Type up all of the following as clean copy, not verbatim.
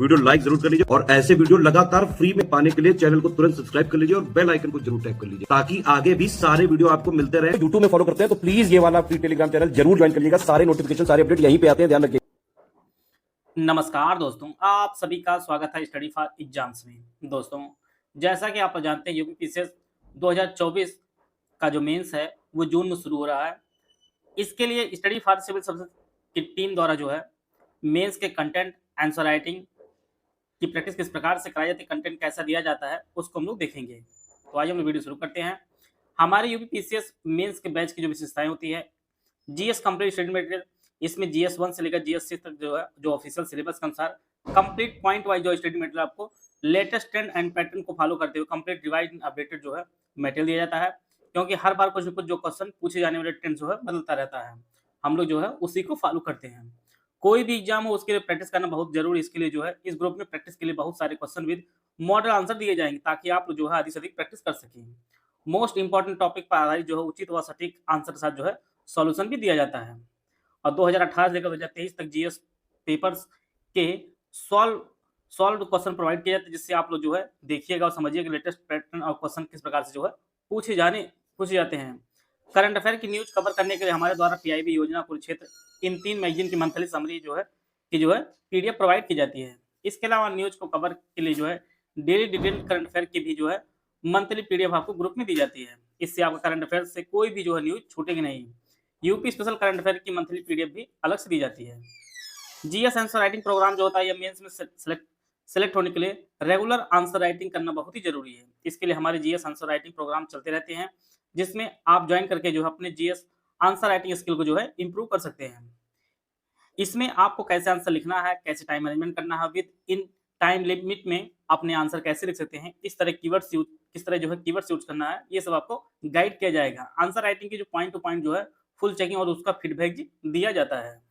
Video like जरूर कर लीजिए और ऐसे वीडियो लगातार फ्री में पाने के लिए चैनल को तुरंत सब्सक्राइब कर लीजिए और बेल आइकन को जरूर टैप कर लीजिए ताकि आगे भी सारे वीडियो आपको मिलते रहे। यूट्यूब में फॉलो करते हैं तो प्लीज ये वाला फ्री टेलीग्राम चैनल जरूर ज्वाइन कर लीजिएगा। सारे नोटिफिकेशन सारे अपडेट यहीं पे आते हैं, ध्यान रखिए। नमस्कार दोस्तों, आप सभी का स्वागत है स्टडी फॉर एग्जाम्स में। दोस्तों, जैसा कि आप जानते हैं यूपीपीसीएस 2024 का जो मेंस है वो जून में शुरू हो रहा है। इसके लिए स्टडी फॉर सिविल सर्विसेज की टीम द्वारा जो है मेंस के कंटेंट, आंसर राइटिंग की प्रैक्टिस किस प्रकार से कराई जाती है, कंटेंट कैसा दिया जाता है, उसको हम लोग देखेंगे। तो आइए हम लोग वीडियो शुरू करते हैं। हमारे यूपीपीसीएस मेंस के बैच की जो विशेषताएं होती है, जीएस कंप्लीट स्टडी मटेरियल, इसमें जीएस 1 से लेकर जीएस 6 तक जो है जो ऑफिशियल सिलेबस के अनुसार कंप्लीट पॉइंट वाइज जो स्टडी मटेरियल आपको लेटेस्ट ट्रेंड एंड पैटर्न को फॉलो करते हुए कंप्लीट रिवाइज एंड अपडेटेड जो है मटेरियल दिया जाता है, क्योंकि हर बार कुछ न कुछ जो क्वेश्चन पूछे जाने वाले ट्रेंड जो है बदलता रहता है। हम लोग जो है उसी को फॉलो करते हैं। कोई भी एग्जाम हो उसके लिए प्रैक्टिस करना बहुत जरूरी। इसके लिए जो है इस ग्रुप में प्रैक्टिस के लिए बहुत सारे क्वेश्चन विद मॉडल आंसर दिए जाएंगे ताकि आप जो है अधिक से अधिक प्रैक्टिस कर सकें। मोस्ट इंपॉर्टेंट टॉपिक पर आधारित जो है उचित व सटीक आंसर के साथ जो है सॉल्यूशन भी दिया जाता है। और 2018 से लेकर 2023 तक जीएस पेपर्स के सॉल्व क्वेश्चन प्रोवाइड किए जाते हैं, जिससे आप लोग जो है देखिएगा और समझिएगा लेटेस्ट पैटर्न और क्वेश्चन किस प्रकार से जो है पूछे जाते हैं। करंट अफेयर की न्यूज कवर करने के लिए हमारे द्वारा पीआईबी योजना, कुरुक्षेत्र, इन 3 मैगजीन की मंथली समरी जो है पीडीएफ प्रोवाइड की जाती है। इसके अलावा न्यूज को कवर के लिए जो है डेली डिटेल करंट अफेयर की भी जो है मंथली पीडीएफ आपको ग्रुप में दी जाती है। इससे आपका करंट अफेयर से कोई भी जो है न्यूज छूटेगी नहीं। यूपी स्पेशल करंट अफेयर की मंथली पीडीएफ भी अलग से दी जाती है। जीएस आंसर राइटिंग प्रोग्राम जो होता है, ये मेंस में सेलेक्ट होने के लिए रेगुलर आंसर राइटिंग करना बहुत ही जरूरी है। इसके लिए हमारे जीएस आंसर राइटिंग प्रोग्राम चलते रहते हैं, जिसमें आप ज्वाइन करके जो है अपने जीएस आंसर राइटिंग स्किल को जो है इंप्रूव कर सकते हैं। इसमें आपको कैसे आंसर लिखना है, कैसे टाइम मैनेजमेंट करना है, विद इन टाइम लिमिट में अपने आंसर कैसे लिख सकते हैं, किस तरह जो है कीवर्ड्स यूज करना है, ये सब आपको गाइड किया जाएगा। आंसर राइटिंग की जो पॉइंट टू पॉइंट जो है फुल चेकिंग और उसका फीडबैक दिया जाता है।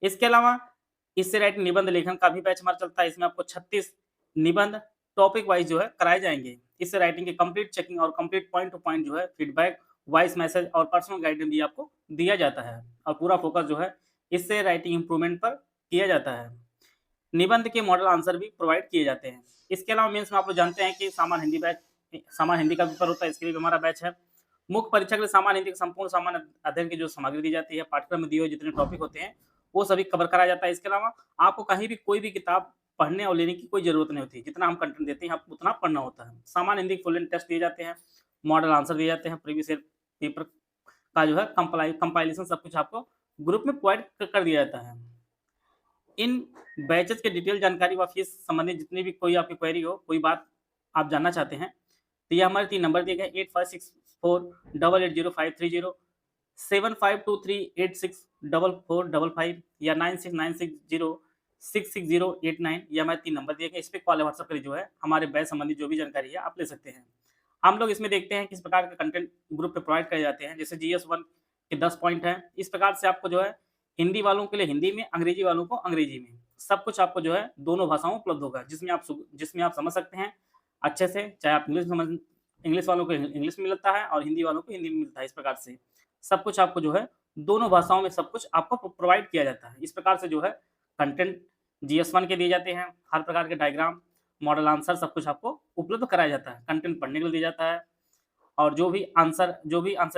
इसके अलावा इससे राइटिंग निबंध लेखन का भी बैच हमारा चलता है। इसमें आपको 36 निबंध टॉपिक वाइज जो है कराए जाएंगे। इससे राइटिंग की कंप्लीट चेकिंग और कंप्लीट पॉइंट टू पॉइंट जो है फीडबैक, वॉइस मैसेज और पर्सनल गाइडेंस भी आपको दिया जाता है और पूरा फोकस जो है इससे राइटिंग इंप्रूवमेंट पर किया जाता है। निबंध के मॉडल आंसर भी प्रोवाइड किए जाते हैं। इसके अलावा मेंस में आप लोग जानते हैं कि सामान्य हिंदी का पेपर होता है, इसके लिए भी हमारा बैच है। मुख्य परीक्षा के लिए सामान्य हिंदी के संपूर्ण सामान्य अध्ययन की जो सामग्री दी जाती है, पाठ्यक्रम में दिए हुए जितने टॉपिक होते हैं वो सभी कवर कराया जाता है। इसके अलावा आपको कहीं भी कोई भी किताब पढ़ने और लेने की कोई जरूरत नहीं होती। जितना हम कंटेंट देते हैं आपको उतना पढ़ना होता है। सामान्य हिंदी फुल एंड टेस्ट दिए जाते हैं, मॉडल आंसर दिए जाते हैं, प्रीवियस ईयर पेपर का जो है कंपाइलेशन सब कुछ आपको ग्रुप में प्रोवाइड कर दिया जाता है। इन बैचेस के डिटेल जानकारी व फीस संबंधित जितनी भी कोई आपकी क्वेरी हो, कोई बात आप जानना चाहते हैं, तो ये हमारे 3 नंबर दिए गए 8564880530, 7523864455 या 9696066089। ये हमारे 3 नंबर दिए गए। इस पे कॉल या व्हाट्सएप पर जो है हमारे बैच संबंधित जो भी जानकारी है आप ले सकते हैं। हम लोग इसमें देखते हैं किस प्रकार के कंटेंट ग्रुप पे प्रोवाइड किए जाते हैं। जैसे जीएस 1 के 10 पॉइंट हैं। इस प्रकार से आपको जो है हिंदी वालों के लिए हिंदी में, अंग्रेजी वालों को अंग्रेजी में, सब कुछ आपको जो है दोनों भाषाओं में उपलब्ध होगा, जिसमें आप समझ सकते हैं अच्छे से। चाहे आप इंग्लिश वालों को इंग्लिश में मिलता है और हिंदी वालों को हिंदी में मिलता है। इस प्रकार से सब कुछ आपको जो है दोनों भाषाओं में सब कुछ आपको प्रोवाइड किया जाता है। इस प्रकार से जो है कंटेंट जीएस 1 के दिए जाते हैं। हर प्रकार के डायग्राम, मॉडल आंसर सब कुछ आपको उपलब्ध कराया जाता है। कंटेंट पढ़ने के लिए दिया जाता है और जो भी आंसर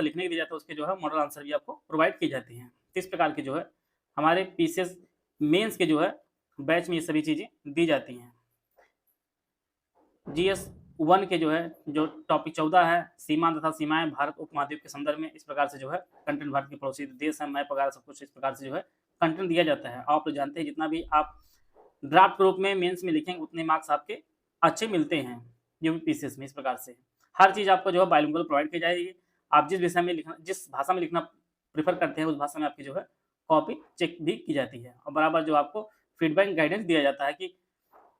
लिखने के लिए दिया जाता है उसके जो है मॉडल आंसर भी आपको प्रोवाइड किए जाते हैं। इस प्रकार के जो है हमारे पीसीएस मेंस के जो है बैच में ये सभी चीजें दी जाती हैं। जीएस 1 के जो है जो टॉपिक 14 है, सीमा तथा सीमाएं भारत उपमहाद्वीप के संदर्भ में। इस प्रकार से जो है कंटेंट, भारत के पड़ोसी देश है, मैप वगैरह सब कुछ इस प्रकार से जो है कंटेंट दिया जाता है। आप लोग जानते हैं जितना भी आप ड्राफ्ट रूप में मेंस में लिखेंगे उतने मार्क्स आपके अच्छे मिलते हैं यूपीपीसीएस में। इस प्रकार से हर चीज आपको जो है बाइलिंगुअल प्रोवाइड की जाएगी। आप जिस भाषा में लिखना प्रेफर करते हैं उस भाषा में आपकी जो है कॉपी चेक भी की जाती है और बराबर जो आपको फीडबैक गाइडेंस दिया जाता है कि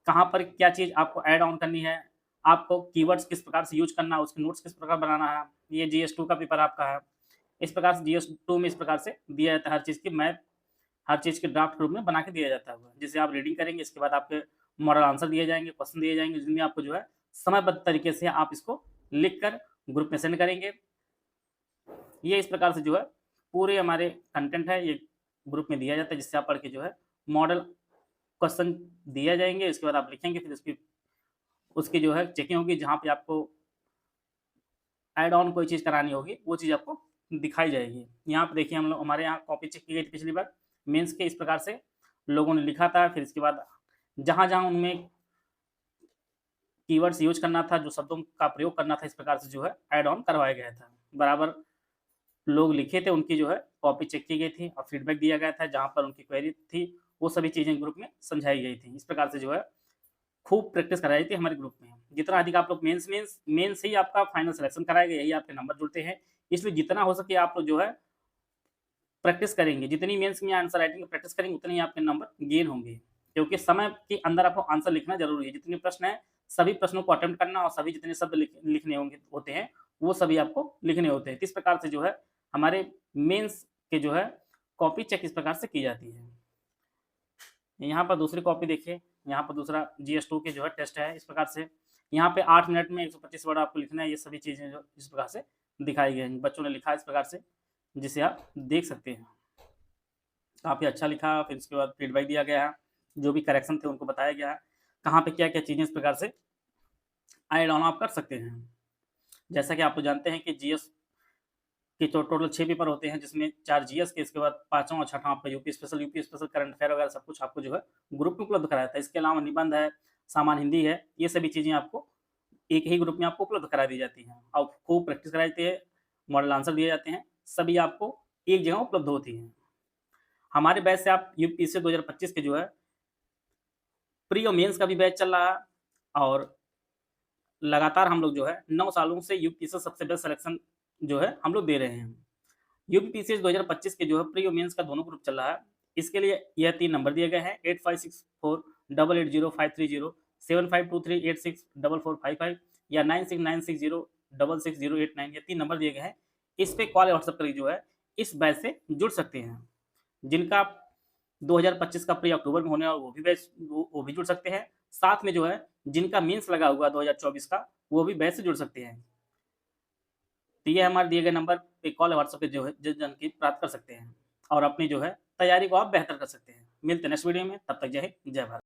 कहाँ पर क्या चीज आपको ऐड ऑन करनी है, आपको कीवर्ड्स किस प्रकार से यूज करना है, उसके नोट्स किस प्रकार बनाना है। ये जीएस 2 का पेपर आपका है। इस प्रकार से जीएस 2 में इस प्रकार से दिया जाता है। हर चीज की मैप, हर चीज के ड्राफ्ट रूप में बना के दिया जाता है, जिसे आप रीडिंग करेंगे। इसके बाद आपके मॉडल आंसर दिए जाएंगे, क्वेश्चन दिए जाएंगे, जिनमें आपको जो है समयबद्ध तरीके से आप इसको लिखकर ग्रुप में सेंड करेंगे। ये इस प्रकार से जो है पूरे हमारे कंटेंट है ये ग्रुप में दिया जाता है, जिससे आप पढ़ के जो है मॉडल क्वेश्चन दिए जाएंगे, इसके बाद आप लिखेंगे, फिर उसकी जो है चेकिंग होगी, जहाँ पे आपको ऐड ऑन कोई चीज़ करानी होगी वो चीज़ आपको दिखाई जाएगी। यहाँ पे देखिए हमारे यहाँ कॉपी चेक की गई थी पिछली बार मेंस के, इस प्रकार से लोगों ने लिखा था। फिर इसके बाद जहाँ-जहाँ उनमें कीवर्ड्स यूज़ करना था, जो शब्दों का प्रयोग करना था, इस प्रकार से जो है ऐड ऑन करवाया गया था। बराबर लोग लिखे थे, उनकी जो है कॉपी चेक की गई थी और फीडबैक दिया गया था, जहाँ पर उनकी क्वेरी थी, वो सभी चीज़ें ग्रुप में समझाई गई थी। इस प्रकार से जो है खूब प्रैक्टिस कराई थी हमारे ग्रुप में। जितना अधिक आप लोग मेंस से ही आपका फाइनल सिलेक्शन कराएगा, यही आपके नंबर जुड़ते हैं। इसलिए जितना हो सके आप लोग जो है प्रैक्टिस करेंगे, जितनी मेंस में आंसर राइटिंग प्रैक्टिस करेंगे, उतने ही आपके नंबर गेन होंगे। क्योंकि समय के अंदर आपको आंसर लिखना ज़रूरी है। जितने प्रश्न हैं, सभी प्रश्नों को अटेम्प्ट करना और सभी जितने शब्द लिखने होते हैं, वो सभी आपको लिखने होते हैं। इस प्रकार से जो है हमारे मेंस के जो है कॉपी चेक इस प्रकार से की जाती है। यहाँ पर दूसरी कॉपी देखिए, यहाँ पर दूसरा GS2 के जो है टेस्ट है इस प्रकार से। यहाँ पे 8 मिनट में 125 वर्ड आपको लिखना है। ये सभी चीज़ें जो इस प्रकार से दिखाई गई हैं। बच्चों ने लिखा है इस प्रकार से, जिसे आप देख सकते हैं। काफ़ी अच्छा लिखा। फिर उसके बाद फीडबैक दिया गया है, जो भी करेक्शन थे उनको बताया गया है, कहाँ पे क्या-क्या चीज़ें इस प्रकार से ऐड ऑन आप कर सकते हैं। जैसा कि आप लोग जानते हैं कि GS के तो टोटल 6 पेपर होते हैं, जिसमें 4 GS के, इसके बाद 5वां और 6वां आपका यूपी स्पेशल, करंट अफेयर वगैरह सब कुछ आपको जो है ग्रुप में उपलब्ध कराया था। इसके अलावा निबंध है, सामान्य हिंदी है, ये सभी चीज़ें आपको एक ही ग्रुप में आपको उपलब्ध करा दी जाती हैं और खूब प्रैक्टिस कराई जाती है, मॉडल आंसर दिए जाते हैं, सभी आपको एक जगह उपलब्ध होती हैं। हमारे बैच से आप यूपीएससी 2025 के जो है प्री और मेंस का भी बैच चल रहा है और लगातार हम लोग जो है 9 सालों से यूपीएससी सबसे बेस्ट सिलेक्शन जो है हम लोग दे रहे हैं। यूपीपीसीएस 2025 के जो है प्री और मेंस का दोनों ग्रुप चल रहा है। इसके लिए यह 3 नंबर दिए गए हैं 8564880530, 7523864455 या 9696066089, ये 3 नंबर दिए गए हैं। इस पे कॉल या व्हाट्सएप करके जो है इस बैच से जुड़ सकते हैं। जिनका 2025 का प्री अक्टूबर में होने वाला वो भी बैच वो भी जुड़ सकते हैं। साथ में जो है जिनका मेंस लगा हुआ 2024 का, वो भी बैच से जुड़ सकते हैं। तो ये हमारे दिए गए नंबर पे कॉल या व्हाट्सएप पे जो है जानकारी प्राप्त कर सकते हैं और अपनी जो है तैयारी को आप बेहतर कर सकते हैं। मिलते हैं नेक्स्ट वीडियो में, तब तक जय हिंद, जय भारत।